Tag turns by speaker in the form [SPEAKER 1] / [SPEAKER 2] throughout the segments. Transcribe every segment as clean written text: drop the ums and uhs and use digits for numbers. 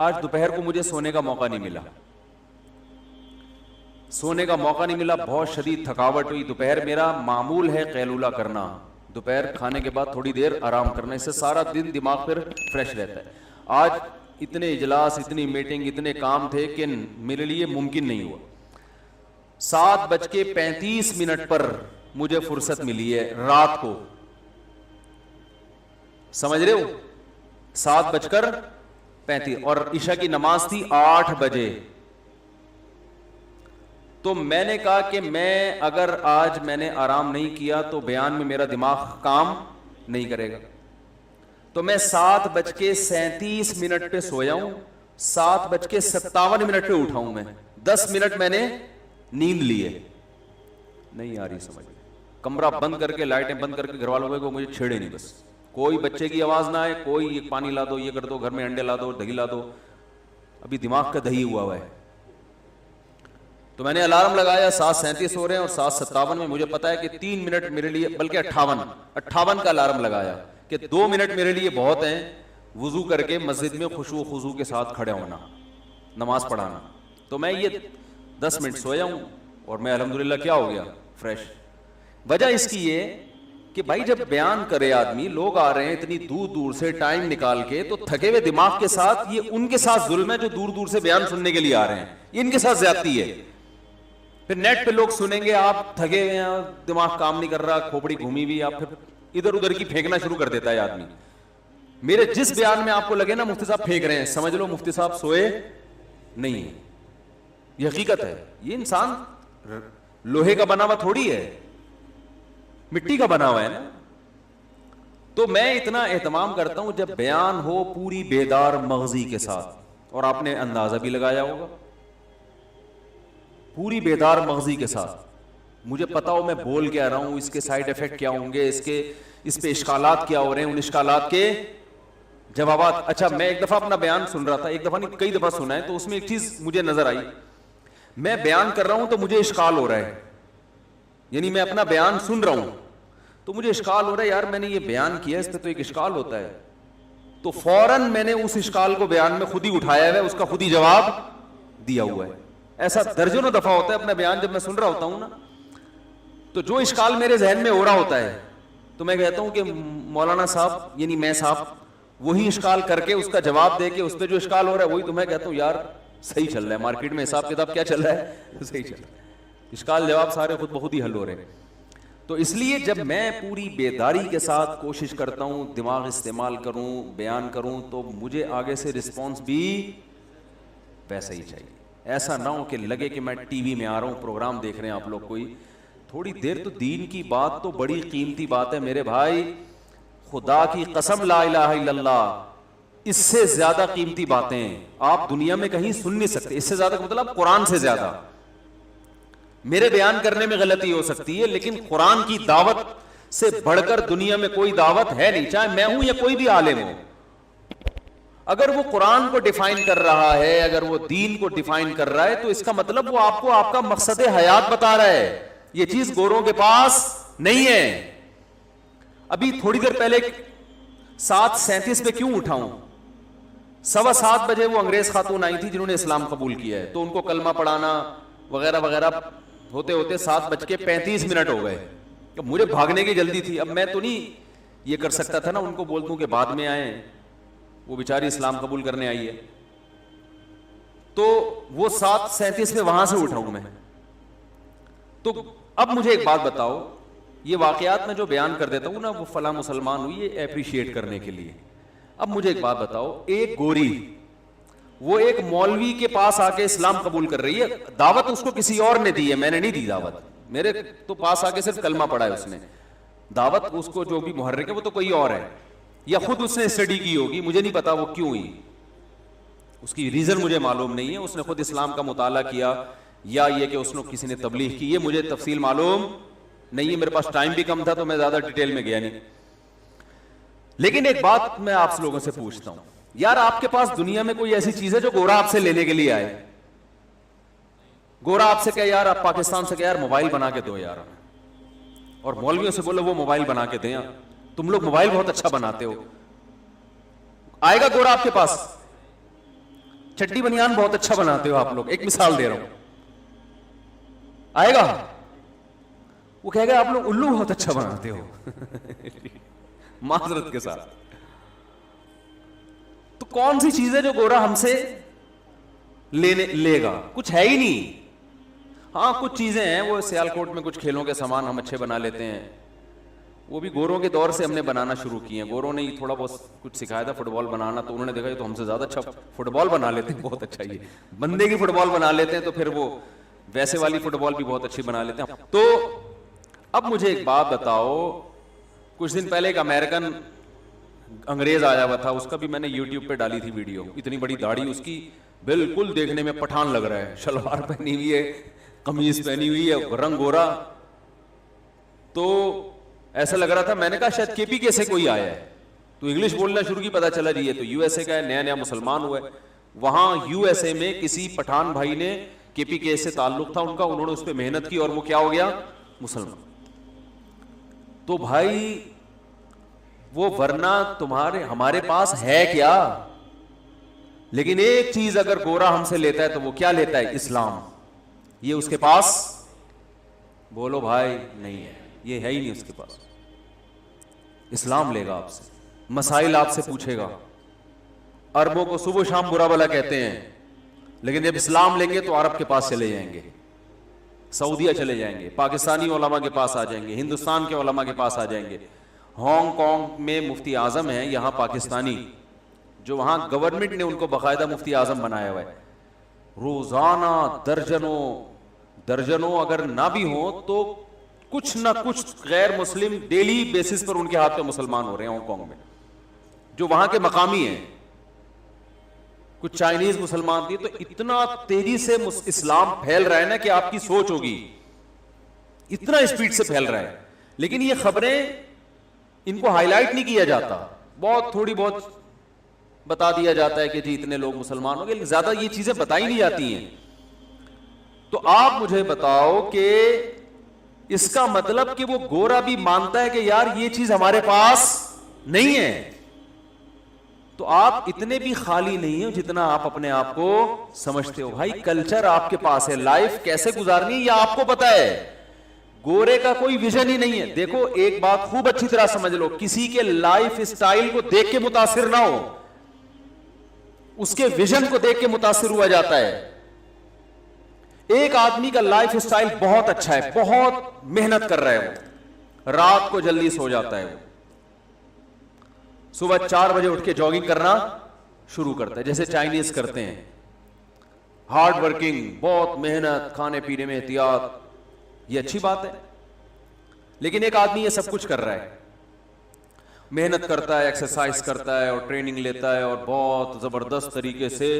[SPEAKER 1] آج دوپہر کو مجھے سونے کا موقع نہیں ملا، بہت شدید تھکاوٹ ہوئی. دوپہر میرا معمول ہے قیلولہ کرنا، دوپہر کھانے کے بعد تھوڑی دیر آرام کرنا، اس سے سارا دن دماغ پھر فریش رہتا ہے. آج اتنے اجلاس، اتنی میٹنگ، اتنے کام تھے کہ میرے لیے ممکن نہیں ہوا. 7:35 پر مجھے فرصت ملی ہے رات کو، سمجھ رہے ہو؟ 7:35 اور عشاء کی نماز تھی 8 بجے. تو میں نے کہا کہ اگر آج میں نے آرام نہیں کیا تو بیان میں میرا دماغ کام نہیں کرے گا. تو میں 7:37 پہ سویا ہوں، 7:57 پہ اٹھا ہوں. میں 10 منٹ میں نے نیند لی ہے. نہیں آ رہی سمجھ، کمرہ بند کر کے، لائٹیں بند کر کے، گھر والوں کو مجھے چھیڑے نہیں، بس کوئی بچے کی آواز نہ آئے، کوئی یہ پانی لا دو، یہ کر دو، گھر میں انڈے لا دو، دہی لا دو. ابھی دماغ کا دہی ہوا ہے. تو میں نے الارم لگایا، 7:37 ہو رہے ہیں اور 7:57 میں مجھے پتا ہے کہ 3 منٹ میرے لیے، بلکہ 58 کا الارم لگایا کہ 2 منٹ میرے لیے بہت ہیں وضو کر کے مسجد میں خشوع و خضوع کے ساتھ کھڑے ہونا، نماز پڑھانا. تو میں یہ 10 منٹ سویا ہوں اور میں الحمدللہ کیا ہو گیا؟ فریش. وجہ اس کی یہ کہ بھائی جب بیان کرے آدمی، لوگ آ رہے ہیں اتنی دور دور سے ٹائم نکال کے، تو تھکے ہوئے دماغ کے ساتھ یہ ان کے ساتھ ظلم ہے جو دور دور سے بیان سننے کے لیے آ رہے ہیں، یہ ان کے ساتھ زیادتی ہے. پھر نیٹ پہ لوگ سنیں گے آپ تھکے ہوئے ہیں، دماغ کام نہیں کر رہا، کھوپڑی گھومی ہوئی، آپ پھر ادھر ادھر کی پھینکنا شروع کر دیتا ہے آدمی. میرے جس بیان میں آپ کو لگے نا مفتی صاحب پھینک رہے ہیں، سمجھ لو مفتی صاحب سوئے نہیں ہے. یہ حقیقت ہے. یہ انسان لوہے کا بنا ہوا تھوڑی ہے، مٹی کا بنا ہوا ہے نا. تو میں اتنا اہتمام کرتا ہوں جب بیان ہو پوری بیدار مغزی کے ساتھ، اور آپ نے اندازہ بھی لگایا ہوگا، پوری بیدار مغزی کے ساتھ. مجھے پتا ہو میں بول کے آ رہا ہوں، اس کے سائیڈ ایفیکٹ کیا ہوں گے، اس پہ اشکالات کیا ہو رہے ہیں، ان اشکالات کے جوابات. اچھا میں ایک دفعہ اپنا بیان سن رہا تھا، ایک دفعہ نہیں کئی دفعہ سنا ہے، تو اس میں ایک چیز مجھے نظر آئی. میں بیان کر رہا ہوں تو مجھے اشکال ہو رہا ہے، یعنی میں اپنا بیان سن رہا ہوں تو مجھے اشکال ہو رہا ہے، یار میں نے یہ بیان کیا، اس پہ تو ایک اشکال ہوتا ہے. تو فوراً میں نے اس اشکال کو بیان میں خود ہی اٹھایا ہے، اس کا خود ہی جواب دیا ہوا ہے. ایسا درجنوں دفعہ ہوتا ہے اپنا بیان جب میں سن رہا ہوتا ہوں نا، تو جو اشکال میرے ذہن میں ہو رہا ہوتا ہے تو میں کہتا ہوں کہ مولانا صاحب یعنی میں صاحب وہی اشکال کر کے اس کا جواب دے کے اس پہ جو اشکال ہو رہا ہے وہی تو میں کہتا ہوں یار صحیح چل رہا ہے، مارکیٹ میں حساب کتاب کیا چل رہا ہے، صحیح چل رہا ہے، اشکال جواب سارے خود بخود ہی حل ہو رہے ہیں. تو اس لیے جب میں پوری بیداری کے ساتھ کوشش کرتا ہوں دماغ استعمال کروں، بیان کروں، تو مجھے آگے سے رسپانس بھی ویسا ہی چاہیے. ایسا نہ ہو کہ لگے کہ میں ٹی وی میں آ رہا ہوں، پروگرام دیکھ رہے ہیں آپ لوگ کوئی. تھوڑی دیر تو دین کی بات تو بڑی قیمتی بات ہے میرے بھائی، خدا کی قسم لا الہ الا اللہ، اس سے زیادہ قیمتی باتیں آپ دنیا میں کہیں سن نہیں سکتے. اس سے زیادہ مطلب قرآن سے زیادہ. میرے بیان کرنے میں غلطی ہو سکتی ہے لیکن قرآن کی دعوت سے بڑھ کر دنیا میں کوئی دعوت ہے نہیں، چاہے میں ہوں یا کوئی بھی عالم ہو. اگر وہ قرآن کو ڈیفائن کر رہا ہے، اگر وہ دین کو ڈیفائن کر رہا ہے، تو اس کا مطلب وہ آپ کو آپ کا مقصد حیات بتا رہا ہے. یہ چیز گوروں کے پاس نہیں ہے. ابھی تھوڑی دیر پہلے 7:37 پہ کیوں اٹھا ہوں؟ 7:15 بجے وہ انگریز خاتون آئی تھی جنہوں نے اسلام قبول کیا ہے، تو ان کو کلمہ پڑھانا وغیرہ وغیرہ ہوتے ہوتے 7:35 ہو گئے. مجھے بھاگنے کی جلدی تھی. اب میں تو نہیں یہ کر سکتا تھا نا ان کو بول دوں کہ بعد میں آئیں، وہ بیچاری اسلام قبول کرنے آئی ہے. تو وہ 7:37 میں وہاں سے اٹھا ہوں میں. تو اب مجھے ایک بات بتاؤ، یہ واقعات میں جو بیان کر دیتا ہوں نا وہ فلاں مسلمان ہوئی ہے اپریشیٹ کرنے کے لیے. اب مجھے ایک بات بتاؤ، ایک گوری وہ ایک مولوی کے پاس آ کے اسلام قبول کر رہی ہے، دعوت اس کو کسی اور نے دی ہے، میں نے نہیں دی دعوت. میرے تو پاس آ کے صرف کلمہ پڑھا ہے اس نے، دعوت اس کو جو بھی محرک ہے وہ تو کوئی اور ہے، یا خود اس نے اسٹڈی کی ہوگی، مجھے نہیں پتا وہ کیوں ہوئی، اس کی ریزن مجھے معلوم نہیں ہے. اس نے خود اسلام کا مطالعہ کیا یا یہ کہ اس نے کسی نے تبلیغ کی، یہ مجھے تفصیل معلوم نہیں ہے، میرے پاس ٹائم بھی کم تھا تو میں زیادہ ڈیٹیل میں گیا نہیں. لیکن ایک بات میں آپ لوگوں سے پوچھتا ہوں، یار آپ کے پاس دنیا میں کوئی ایسی چیز ہے جو گورا آپ سے لینے کے لیے آئے؟ گورا آپ سے کہے یار، آپ پاکستان سے کہے یار موبائل بنا کے دو یار، اور مولویوں سے بولے وہ موبائل بنا کے دیں، تم لوگ موبائل بہت اچھا بناتے ہو، آئے گا گورا آپ کے پاس؟ چڈی بنیان بہت اچھا بناتے ہو آپ لوگ, ایک مثال دے رہا ہوں, آئے گا وہ کہے گا آپ لوگ الو بہت اچھا بناتے ہو معذرت کے ساتھ. تو کون سی چیز ہے جو گورا ہم سے لے گا؟ کچھ ہے ہی نہیں. ہاں کچھ چیزیں ہیں, وہ سیالکوٹ میں کچھ کھیلوں کے سامان ہم اچھے بنا لیتے ہیں, وہ بھی گوروں کے دور سے ہم نے بنانا شروع کیے ہیں. گوروں نے ہی تھوڑا بہت کچھ سکھایا تھا فٹ بال بنانا, تو انہوں نے دیکھا یہ تو ہم سے زیادہ اچھا فٹ بال بنا لیتے ہیں, بہت اچھا, یہ بندے کی فٹ بال بنا لیتے ہیں, تو پھر وہ ویسے والی فٹ بال بھی بہت اچھی بنا لیتے ہیں. تو اب مجھے ایک بات بتاؤ, کچھ دن پہلے ایک امریکن انگریز آیا ہوا تھا, اس کا بھی میں نے یوٹیوب پہ ڈالی تھی ویڈیو, اتنی بڑی داڑھی اس کی, بالکل دیکھنے میں پٹھان لگ رہا ہے, شلوار پہنی ہوئی ہے, قمیض پہنی ہوئی ہے, رنگ گورا, تو ایسا لگ رہا تھا, میں نے کہا شاید کے پی کے سے کوئی آیا ہے, تو انگلش بولنا شروع کی, پتا چلا جی یہ تو یو ایس اے کا ہے, نیا نیا مسلمان ہوا ہے. وہاں یو ایس اے میں کسی پٹھان بھائی نے, کے پی کے سے تعلق تھا ان کا, انہوں نے اس پہ محنت کی اور وہ کیا ہو گیا, مسلمان. تو بھائی وہ ورنہ تمہارے ہمارے پاس ہے کیا, لیکن ایک چیز اگر گورا ہم سے لیتا ہے تو وہ کیا لیتا ہے, اسلام. یہ اس کے پاس, بولو بھائی, نہیں ہے, یہ ہے ہی نہیں اس کے پاس. اسلام لے گا آپ سے, مسائل آپ سے پوچھے گا, عربوں کو صبح شام برا بلا کہتے ہیں, لیکن جب اسلام لیں گے تو عرب کے پاس چلے جائیں گے, سعودیہ چلے جائیں گے, پاکستانی علماء کے پاس آ جائیں گے, ہندوستان کے علماء کے پاس آ جائیں گے. ہانگ کانگ میں مفتی اعظم ہیں یہاں پاکستانی, جو وہاں گورنمنٹ نے ان کو باقاعدہ مفتی اعظم بنایا ہوا ہے. روزانہ درجنوں اگر نہ بھی ہوں تو کچھ نہ کچھ غیر مسلم ڈیلی بیسس پر ان کے ہاتھ پہ مسلمان ہو رہے ہیں ہانگ کانگ میں, جو وہاں کے مقامی ہیں. کچھ چائنیز مسلمان تھے, تو اتنا تیزی سے اسلام پھیل رہا ہے نا کہ آپ کی سوچ ہوگی, اتنا اسپیڈ سے پھیل رہا ہے. لیکن یہ خبریں ان کو ہائی لائٹ نہیں کیا جاتا, بہت تھوڑی بہت بتا دیا جاتا ہے کہ جی اتنے لوگ مسلمان ہو گئے, لیکن زیادہ یہ چیزیں بتائی نہیں جاتی ہیں. تو آپ مجھے بتاؤ کہ اس کا مطلب کہ وہ گورا بھی مانتا ہے کہ یار یہ چیز ہمارے پاس نہیں ہے. تو آپ اتنے بھی خالی نہیں ہو جتنا آپ اپنے آپ کو سمجھتے ہو. بھائی کلچر آپ کے پاس ہے, لائف کیسے گزارنی ہے یہ آپ کو پتا ہے. گورے کا کوئی ویژن ہی نہیں ہے. دیکھو ایک بات خوب اچھی طرح سمجھ لو, کسی کے لائف اسٹائل کو دیکھ کے متاثر نہ ہو, اس کے ویژن کو دیکھ کے متاثر ہوا جاتا ہے. ایک آدمی کا لائف اسٹائل بہت اچھا ہے, بہت محنت کر رہا ہے, وہ رات کو جلدی سو جاتا ہے, وہ صبح 4 بجے اٹھ کے جاگنگ کرنا شروع کرتا ہے جیسے چائنیز کرتے ہیں, ہارڈ ورکنگ, بہت محنت, کھانے پینے میں احتیاط, یہ اچھی بات ہے. لیکن ایک آدمی یہ سب کچھ کر رہا ہے, محنت کرتا ہے, ایکسرسائز کرتا ہے اور ٹریننگ لیتا ہے اور بہت زبردست طریقے سے,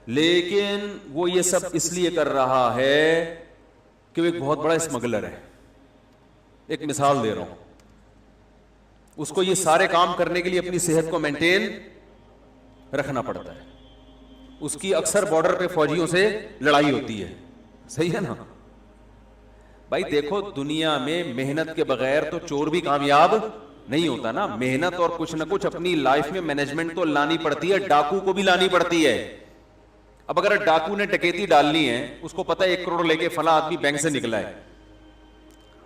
[SPEAKER 1] لیکن وہ یہ سب اس لیے کر رہا ہے کہ وہ ایک بہت بڑا اسمگلر ہے. ایک مثال دے رہا ہوں, اس کو یہ سارے کام کرنے کے لیے اپنی صحت کو مینٹین رکھنا پڑتا ہے. اس کی اکثر بارڈر پہ فوجیوں سے لڑائی ہوتی ہے, صحیح ہے نا بھائی. دیکھو دنیا میں محنت کے بغیر تو چور بھی کامیاب نہیں ہوتا نا, محنت اور کچھ نہ کچھ اپنی لائف میں مینجمنٹ تو لانی پڑتی ہے, ڈاکو کو بھی لانی پڑتی ہے. اب اگر ڈاکو نے ڈکیتی ڈالنی ہے, اس کو پتا ہے 1 کروڑ لے کے فلاں آدمی بینک سے نکلا ہے,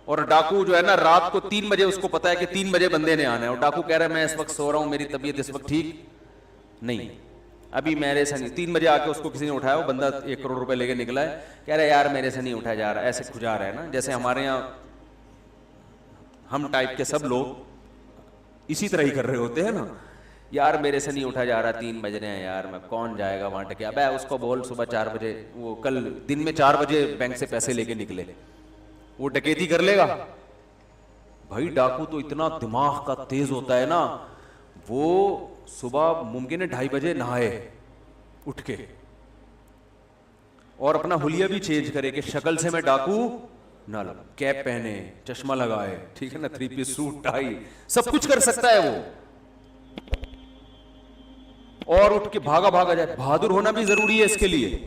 [SPEAKER 1] اور ڈاکو جو ہے نا رات کو 3 بجے اس کو پتا ہے کہ 3 بجے بندے نے آنا ہے, اور ڈاکو کہہ رہا ہے میں اس وقت سو رہا ہوں, میری طبیعت اس وقت ٹھیک نہیں, ابھی میرے سے نہیں. 3 بجے آ کے اس کو کسی نے اٹھایا, وہ بندہ 1 کروڑ روپے لے کے نکلا ہے, کہہ رہا ہے یار میرے سے نہیں اٹھایا جا رہا, ایسے کھجا رہا ہے نا. جیسے ہمارے یہاں ہم ٹائپ کے سب لوگ اسی طرح ہی کر رہے ہوتے ہیں نا, یار میرے سے نہیں اٹھا جا رہا, 3 بج رہے ہیں یار, میں کون جائے گا وہاں ٹکے. ابے اس کو بول صبح 4 بجے, وہ کل دن میں 4 بجے بینک سے پیسے لے کے نکلے, وہ ڈکیتی کر لے گا. بھائی ڈاکو تو اتنا دماغ کا تیز ہوتا ہے نا, وہ صبح ممکن ہے 2:30 بجے نہائے اٹھ کے, اور اپنا حلیہ بھی چینج کرے کہ شکل سے میں ڈاکو نہ لگا, کیپ پہنے, چشمہ لگائے, ٹھیک ہے نا, 3 پیس سوٹ, ٹائی, سب کچھ کر سکتا ہے وہ, اور اٹھ کے بھاگا جائے. بہادر ہونا بھی ضروری ہے اس کے لیے.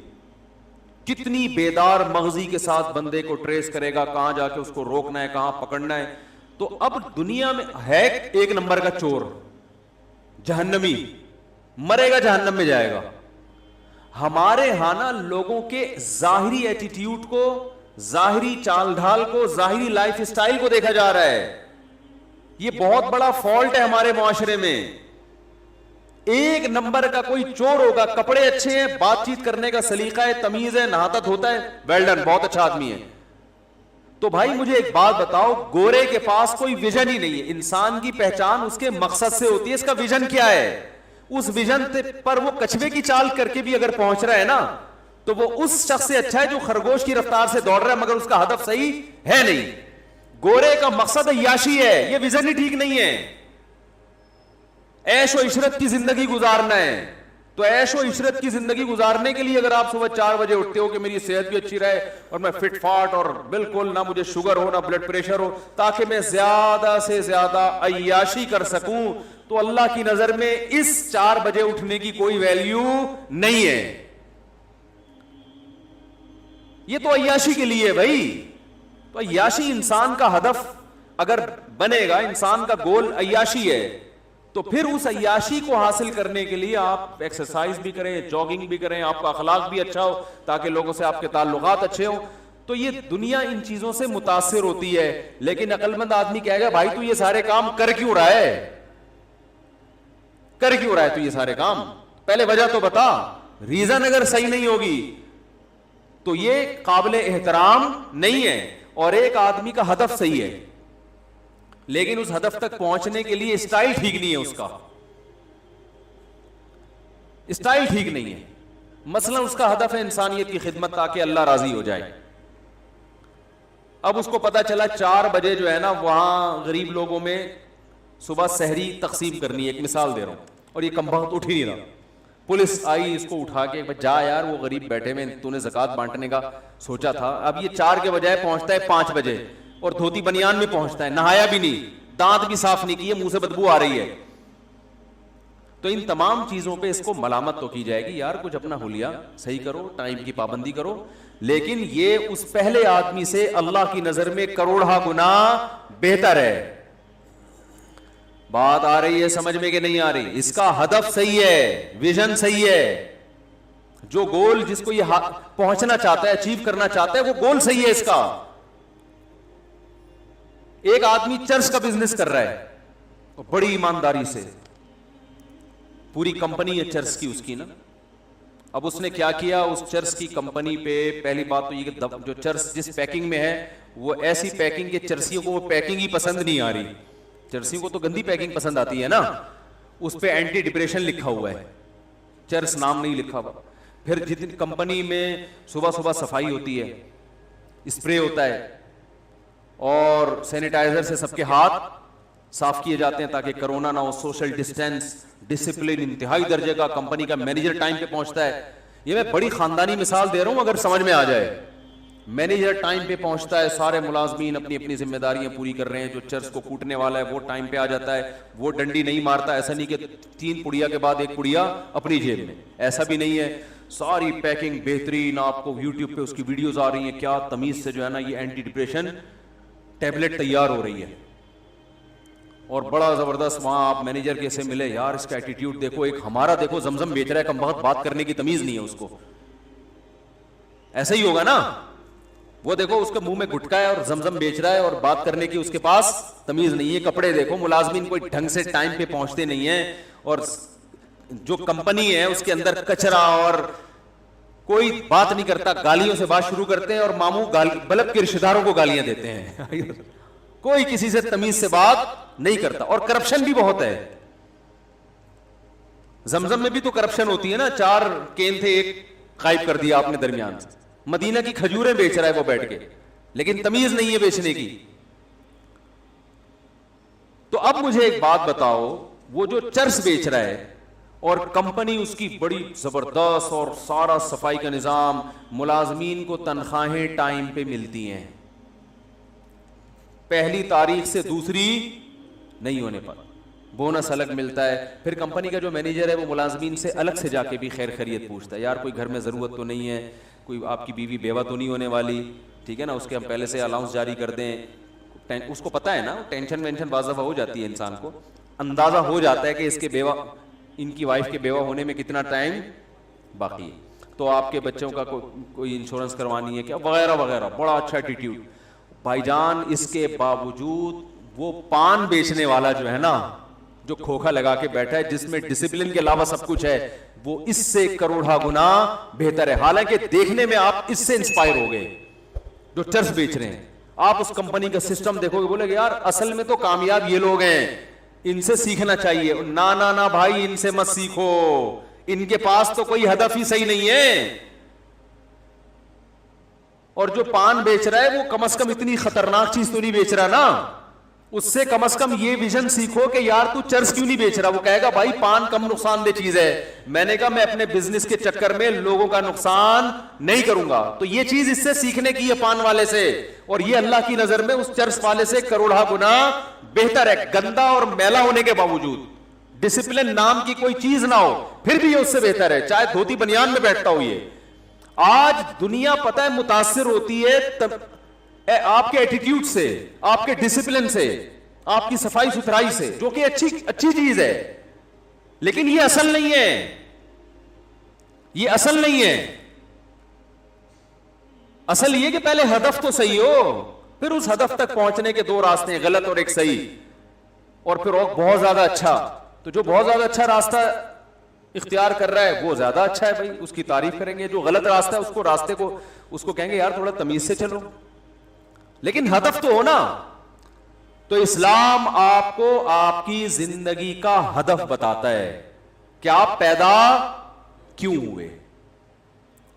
[SPEAKER 1] کتنی بیدار مغزی کے ساتھ بندے کو ٹریس کرے گا, کہاں جا کے اس کو روکنا ہے, کہاں پکڑنا ہے. تو اب دنیا میں ہے 1 نمبر کا چور, جہنمی, مرے گا جہنم میں جائے گا. ہمارے ہاں نا لوگوں کے ظاہری ایٹیٹیوڈ کو, ظاہری چال ڈھال کو, ظاہری لائف اسٹائل کو دیکھا جا رہا ہے. یہ بہت بڑا فالٹ ہے ہمارے معاشرے میں. ایک نمبر کا کوئی چور ہوگا, کپڑے اچھے ہیں, بات چیت کرنے کا سلیقہ ہے, تمیز ہے, نہاتا دھوتا ہے, ویل ڈن, بہت اچھا آدمی ہے. تو بھائی مجھے ایک بات بتاؤ, گورے کے پاس کوئی ویژن ہی نہیں ہے. انسان کی پہچان اس کے مقصد سے ہوتی ہے, اس کا ویژن کیا ہے. اس ویژن پر وہ کچھوے کی چال کر کے بھی اگر پہنچ رہا ہے نا, تو وہ اس شخص سے اچھا ہے جو خرگوش کی رفتار سے دوڑ رہا ہے مگر اس کا ہدف صحیح ہے نہیں. گورے کا مقصد عیاشی ہے, یہ ویژن ہی ٹھیک نہیں ہے. عیش و عشرت کی زندگی گزارنا ہے, تو عیش و عشرت کی زندگی گزارنے کے لیے اگر آپ صبح 4 بجے اٹھتے ہو کہ میری صحت بھی اچھی رہے اور میں فٹ فاٹ اور بالکل نہ مجھے شوگر ہو نہ بلڈ پریشر ہو, تاکہ میں زیادہ سے زیادہ عیاشی کر سکوں, تو اللہ کی نظر میں اس 4 بجے اٹھنے کی کوئی ویلیو نہیں ہے. یہ تو عیاشی کے لیے بھائی. تو عیاشی انسان کا ہدف اگر بنے گا, انسان کا گول عیاشی ہے, تو پھر اس عیاشی کو حاصل کرنے کے لیے آپ ایکسرسائز بھی کریں, جاگنگ بھی کریں, آپ کا اخلاق بھی اچھا ہو تاکہ لوگوں سے آپ کے تعلقات اچھے ہوں. تو یہ دنیا ان چیزوں سے متاثر ہوتی ہے. لیکن عقل مند آدمی کہے گا بھائی تو یہ سارے کام کر کیوں رہا ہے, کر کیوں رہا ہے تو یہ سارے کام, پہلے وجہ تو بتا. ریزن اگر صحیح نہیں ہوگی تو یہ قابل احترام نہیں ہے. اور ایک آدمی کا ہدف صحیح ہے لیکن اس ہدف تک پہنچنے کے لیے اسٹائل ٹھیک نہیں ہے, اس کا اسٹائل ٹھیک نہیں ہے. مثلا اس کا ہدف ہے انسانیت کی خدمت تاکہ اللہ راضی ہو جائے. اب اس کو پتا چلا 4 بجے جو ہے نا وہاں غریب لوگوں میں صبح سحری تقسیم کرنی ہے, ایک مثال دے رہا ہوں, اور یہ کمبخت اٹھ ہی نہیں رہا. پولیس آئی, اس کو اٹھا کے جا یار وہ غریب بیٹھے میں, تو نے زکات بانٹنے کا سوچا تھا. اب یہ 4 کے بجائے پہنچتا ہے 5 بجے اور دھوتی بنیان میں پہنچتا ہے, نہایا بھی نہیں, دانت بھی صاف نہیں کیے, منہ سے بدبو آ رہی ہے. تو ان تمام چیزوں پہ اس کو ملامت تو کی جائے گی, یار کچھ اپنا حلیہ صحیح کرو, ٹائم کی پابندی کرو. لیکن یہ اس پہلے آدمی سے اللہ کی نظر میں کروڑہ گنا بہتر ہے. بات آ رہی ہے سمجھ میں کہ نہیں آ رہی؟ اس کا ہدف صحیح ہے, ویژن صحیح ہے, جو گول جس کو یہ پہنچنا چاہتا ہے, اچیو کرنا چاہتا ہے, وہ گول صحیح ہے اس کا. ایک آدمی چرس کا بزنس کر رہا ہے بڑی ایمانداری سے, پوری کمپنی ہے چرس کی اس کی نا. اب اس نے کیا کیا, اس چرس کی کمپنی پہ پہلی بات تو یہ کہ جو چرس جس پیکنگ میں ہے وہ ایسی پیکنگ کے چرسیوں کو وہ پیکنگ ہی پسند نہیں آ رہی. چرسیوں کو تو گندی پیکنگ پسند آتی ہے نا. اس پہ اینٹی ڈپریشن لکھا ہوا ہے, چرس نام نہیں لکھا ہوا. پھر جتنی کمپنی میں صبح صبح صفائی ہوتی ہے, اسپرے ہوتا ہے اور سینیٹائزر سے سب کے ہاتھ صاف کیے جاتے ہیں تاکہ کرونا نہ ہو, سوشل ڈسٹینس, ڈسپلن انتہائی درجے کا. کمپنی کا مینیجر ٹائم پہ پہنچتا ہے. یہ میں بڑی خاندانی مثال دے رہا ہوں اگر سمجھ میں آ جائے. مینیجر ٹائم پہ پہنچتا ہے, سارے ملازمین اپنی اپنی ذمہ داریاں پوری کر رہے ہیں. جو چرس کو کوٹنے والا ہے وہ ٹائم پہ آ جاتا ہے, وہ ڈنڈی نہیں مارتا. ایسا نہیں کہ 3 پڑیا کے بعد 1 پڑیا اپنی جیب میں, ایسا بھی نہیں ہے. ساری پیکنگ بہترین, آپ کو یوٹیوب پہ اس کی ویڈیوز آ رہی ہیں, کیا تمیز سے جو ہے نا یہ اینٹی ڈپریشن ٹیبلٹ تیار ہو رہی ہے. اور بڑا زبردست وہاں آپ مینیجر کے سے ملے, یار اس کا ایٹیٹیوڈ دیکھو, ایک ہمارا دیکھو زمزم بیچ رہا ہے, کم بہت بات کرنے کی تمیز نہیں ہے اس کو. ایسا ہی ہوگا نا, وہ دیکھو اس کے منہ میں گٹکا ہے اور زمزم بیچ رہا ہے اور بات کرنے کی اس کے پاس تمیز نہیں ہے. کپڑے دیکھو, ملازمین کوئی ڈھنگ سے ٹائم پہ پہنچتے نہیں ہیں, اور جو کمپنی ہے اس کے اندر کچرا اور کوئی بات نہیں کرتا, گالیوں سے بات شروع کرتے ہیں اور ماموں بلب کے رشتہ داروں کو گالیاں دیتے ہیں. کوئی کسی سے تمیز سے بات نہیں کرتا. اور کرپشن بھی بہت ہے. زمزم میں بھی تو کرپشن ہوتی ہے نا, 4 کین تھے, 1 غائب کر دیا آپ نے درمیان سے. مدینہ کی کھجوریں بیچ رہا ہے وہ بیٹھ کے, لیکن تمیز نہیں ہے بیچنے کی. تو اب مجھے ایک بات بتاؤ, وہ جو چرس بیچ رہا ہے اور کمپنی اس کی بڑی زبردست اور سارا صفائی کا نظام, ملازمین کو تنخواہیں ٹائم پہ ملتی ہیں, پہلی تاریخ سے دوسری نہیں ہونے پر بونس الگ ملتا ہے. پھر کمپنی کا جو مینیجر ہے وہ ملازمین سے الگ سے جا کے بھی خیر خیریت پوچھتا ہے, یار کوئی گھر میں ضرورت تو نہیں ہے, کوئی آپ کی بیوی بیوہ تو نہیں ہونے والی, ٹھیک ہے نا, اس کے ہم پہلے سے الاؤنس جاری کر دیں. اس کو پتا ہے نا, ٹینشن وینشن بعض دفعہ ہو جاتی ہے, انسان کو اندازہ ہو جاتا ہے کہ اس کے بیوہ, ان کی وائف کے بیوہ ہونے میں کتنا ٹائم باقی ہے. تو آپ کے بچوں کا کوئی انشورنس کروانی ہے کیا وغیرہ وغیرہ, بڑا اچھا ایٹیٹیوڈ. بھائی جان اس کے باوجود وہ پان بیچنے والا جو ہے نا, جو کھوکھا لگا کے بیٹھا ہے جس میں ڈسپلن کے علاوہ سب کچھ ہے, وہ اس سے کروڑا گنا بہتر ہے. حالانکہ دیکھنے میں آپ اس سے انسپائر ہو گئے جو چرس بیچ رہے ہیں. آپ اس کمپنی کا سسٹم دیکھو گے, بولے گے یار اصل میں تو کامیاب یہ لوگ ہیں, ان سے سیکھنا چاہیے. نا بھائی ان سے مت سیکھو, ان کے پاس تو کوئی ہدف ہی صحیح نہیں ہے. اور جو پان بیچ رہا ہے وہ کم از کم اتنی خطرناک چیز تو نہیں بیچ رہا نا, اس سے کم از کم یہ ویژن سیکھو کہ یار تو چرس کیوں نہیں بیچ رہا. وہ کہے گا بھائی پان کم نقصان دہ چیز ہے. میں نے کہا میں اپنے بزنس کے چکر میں لوگوں کا نقصان نہیں کروں گا. تو یہ چیز اس سے سیکھنے کی ہے پان والے سے, اور یہ اللہ کی نظر میں اس چرس والے سے کروڑا گنا بہتر ہے. گندا اور میلا ہونے کے باوجود, ڈسپلن نام کی کوئی چیز نہ ہو, پھر بھی یہ اس سے بہتر ہے, چاہے دھوتی بنیان میں بیٹھتا ہو. یہ آج دنیا پتہ ہے متاثر ہوتی ہے آپ کے ایٹیٹیوڈ سے, آپ کے ڈسپلن سے, آپ کی صفائی ستھرائی سے, جو کہ اچھی چیز ہے, لیکن یہ اصل نہیں ہے. یہ اصل نہیں ہے. اصل یہ کہ پہلے ہدف تو صحیح ہو, پھر اس ہدف تک پہنچنے کے دو راستے ہیں, غلط اور ایک صحیح, اور پھر بہت زیادہ اچھا. تو جو بہت زیادہ اچھا راستہ اختیار کر رہا ہے وہ زیادہ اچھا ہے بھائی, اس کی تعریف کریں گے. جو غلط راستہ ہے اس کو کہیں گے یار تھوڑا تمیز سے چلو, لیکن ہدف تو ہو نا. تو اسلام آپ کو آپ کی زندگی کا ہدف بتاتا ہے کہ آپ پیدا کیوں ہوئے,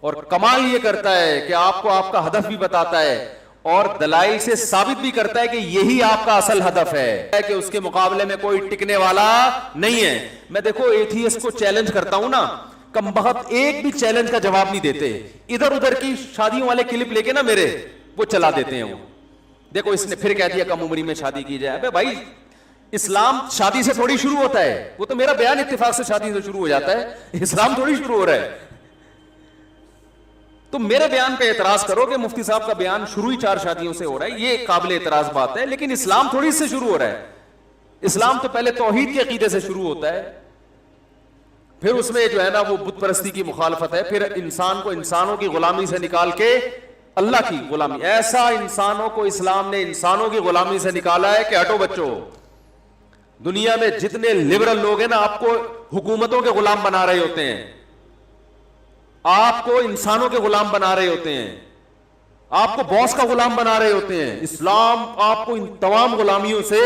[SPEAKER 1] اور کمال یہ کرتا ہے کہ آپ کو آپ کا ہدف بھی بتاتا ہے, اور دلائل سے ثابت بھی کرتا ہے کہ یہی آپ کا اصل ہدف ہے, کہ اس کے مقابلے میں کوئی ٹکنے والا نہیں ہے. میں دیکھو ایتھیسٹ کو چیلنج کرتا ہوں نا, کم بخت ایک بھی چیلنج کا جواب نہیں دیتے. ادھر ادھر کی شادیوں والے کلپ لے کے نا میرے, وہ چلا دیتے ہیں. وہ دیکھو اس نے پھر کہہ دیا کم عمری میں شادی کی جائے. ابے بھائی اسلام شادی سے تھوڑی شروع ہوتا ہے, وہ تو میرا بیان اتفاق سے شادی سے شروع ہو جاتا ہے, اسلام تھوڑی شروع ہو رہا ہے. تم میرے بیان پہ اعتراض کرو کہ مفتی صاحب کا بیان شروع ہی 4 شادیوں سے ہو رہا ہے, یہ قابل اعتراض بات ہے, لیکن اسلام تھوڑی سے شروع ہو رہا ہے. اسلام تو پہلے توحید کے عقیدے سے شروع ہوتا ہے, پھر اس میں جو ہے نا وہ بت پرستی کی مخالفت ہے, پھر انسان کو انسانوں کی غلامی سے نکال کے اللہ کی غلامی. ایسا انسانوں کو اسلام نے انسانوں کی غلامی سے نکالا ہے کہ ہٹو بچوں. دنیا میں جتنے لبرل لوگ ہیں نا آپ کو حکومتوں کے غلام بنا رہے ہوتے ہیں, آپ کو انسانوں کے غلام بنا رہے ہوتے ہیں, آپ کو باس کا غلام بنا رہے ہوتے ہیں. اسلام آپ کو ان تمام غلامیوں سے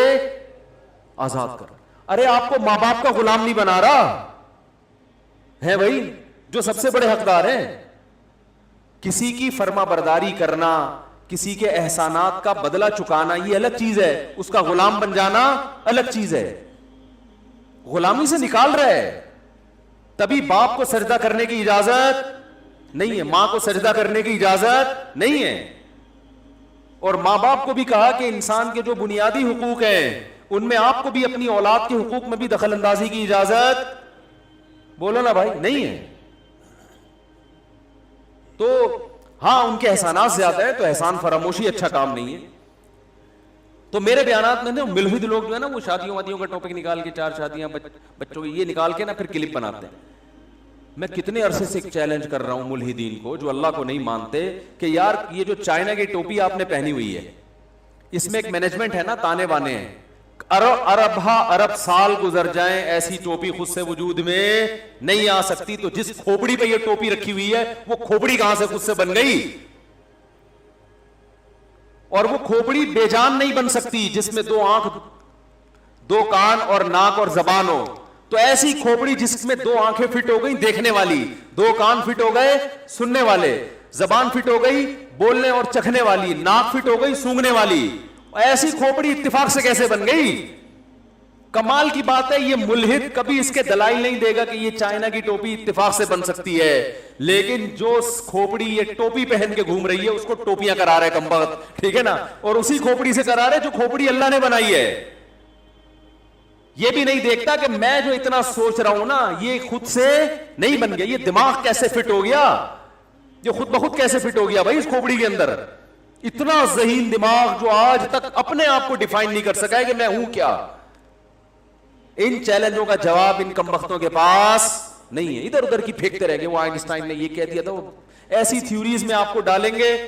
[SPEAKER 1] آزاد کر. ارے آپ کو ماں باپ کا غلام نہیں بنا رہا ہے بھائی, جو سب سے بڑے حقدار ہیں. کسی کی فرما برداری کرنا, کسی کے احسانات کا بدلہ چکانا یہ الگ چیز ہے, اس کا غلام بن جانا الگ چیز ہے. غلامی سے نکال رہا ہے. تبھی باپ کو سجدہ کرنے کی اجازت نہیں ہے, ماں کو سجدہ کرنے کی اجازت نہیں ہے, اور ماں باپ کو بھی کہا کہ انسان کے جو بنیادی حقوق ہیں ان میں آپ کو بھی اپنی اولاد کے حقوق میں بھی دخل اندازی کی اجازت, بولو نا بھائی, نہیں ہے. تو ہاں ان کے احسانات زیادہ ہے, تو احسان فراموشی اچھا کام نہیں ہے. تو میرے بیانات میں ملحد لوگ جو ہے نا وہ شادیوں وادیوں کا ٹاپک نکال کے 4 شادیاں بچوں کی یہ نکال کے نا پھر کلپ بناتے ہیں. میں کتنے عرصے سے ایک چیلنج کر رہا ہوں ملحدین کو جو اللہ کو نہیں مانتے کہ یار یہ جو چائنا کی ٹوپی آپ نے پہنی ہوئی ہے اس میں ایک مینجمنٹ ہے نا, تانے بانے ہیں. ارب سال گزر جائیں ایسی ٹوپی خود سے وجود میں نہیں آ سکتی. تو جس کھوپڑی پہ یہ ٹوپی رکھی ہوئی ہے وہ کھوپڑی کہاں سے خود سے بن گئی, اور وہ کھوپڑی بے جان نہیں بن سکتی جس میں 2 آنکھ 2 کان اور ناک اور زبان ہو. تو ایسی کھوپڑی جس میں 2 آنکھیں فٹ ہو گئی دیکھنے والی, 2 کان فٹ ہو گئے سننے والے, زبان فٹ ہو گئی بولنے اور چکھنے والی, ناک فٹ ہو گئی سونگنے والی, ایسی کھوپڑی اتفاق سے کیسے بن گئی؟ کمال کی بات ہے. یہ ملحد کبھی اس کے دلائل نہیں دے گا کہ یہ چائنا کی ٹوپی اتفاق سے بن سکتی ہے, لیکن جو کھوپڑی یہ ٹوپی پہن کے گھوم رہی ہے اس کو ٹوپیاں کرا رہا ہے کمبخت, ٹھیک ہے نا, اور اسی کھوپڑی سے کرا رہا ہے جو کھوپڑی اللہ نے بنائی ہے. یہ بھی نہیں دیکھتا کہ میں جو اتنا سوچ رہا ہوں نا یہ خود سے نہیں بن گیا, یہ دماغ کیسے فٹ ہو گیا, یہ خود بخود کیسے فٹ ہو گیا بھائی اس کھوپڑی کے اندر. اتنا ذہین دماغ جو آج تک اپنے آپ کو ڈیفائن نہیں کر سکا ہے کہ میں ہوں کیا. ان چیلنجوں کا جواب ان کمبختوں کے پاس نہیں ہے, ادھر ادھر کی پھینکتے رہیں گے, وہ آئنسٹائن نے یہ کہہ دیا تھا, وہ ایسی تھیوریز میں آپ کو ڈالیں گے